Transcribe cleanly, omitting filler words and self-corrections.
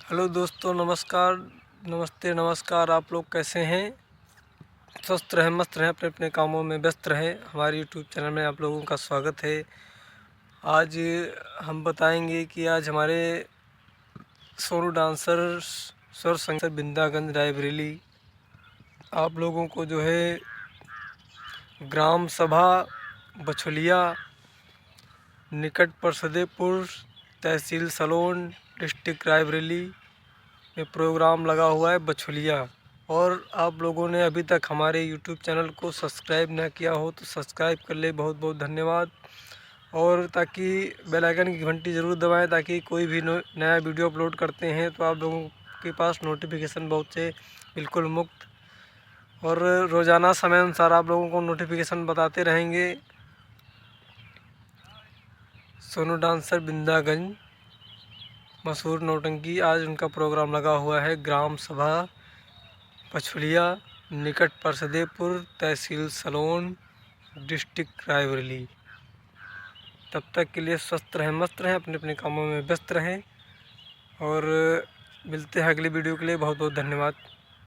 Hello दोस्तों, नमस्कार। नमस्ते, नमस्कार। आप लोग कैसे हैं? स्वस्थ रहें, मस्त रहें, अपने अपने कामों में व्यस्त रहें। हमारे यूट्यूब चैनल में आप लोगों का स्वागत है। आज हम बताएंगे कि आज हमारे सोनू डांसर स्वर संगीत बिंदागंज रायबरेली आप लोगों को जो है ग्राम सभा बछुलिया निकट परसदेपुर तहसील सलोन डिस्ट्रिक्ट रायबरेली में प्रोग्राम लगा हुआ है बछुलिया। और आप लोगों ने अभी तक हमारे यूट्यूब चैनल को सब्सक्राइब ना किया हो तो सब्सक्राइब कर ले, बहुत बहुत धन्यवाद। और ताकि बेल आइकन की घंटी ज़रूर दबाएं ताकि कोई भी नया वीडियो अपलोड करते हैं तो आप लोगों के पास नोटिफिकेशन बहुत से बिल्कुल मुफ्त और रोज़ाना समय अनुसार आप लोगों को नोटिफिकेशन बताते रहेंगे। सोनू डांसर बिंदागंज मशहूर नौटंकी, आज उनका प्रोग्राम लगा हुआ है ग्राम सभा बछुलिया निकट परसदेपुर तहसील सलोन डिस्ट्रिक्ट रायबरेली। तब तक के लिए स्वस्थ रहें, मस्त रहें, अपने अपने कामों में व्यस्त रहें और मिलते हैं अगली वीडियो के लिए। बहुत बहुत धन्यवाद।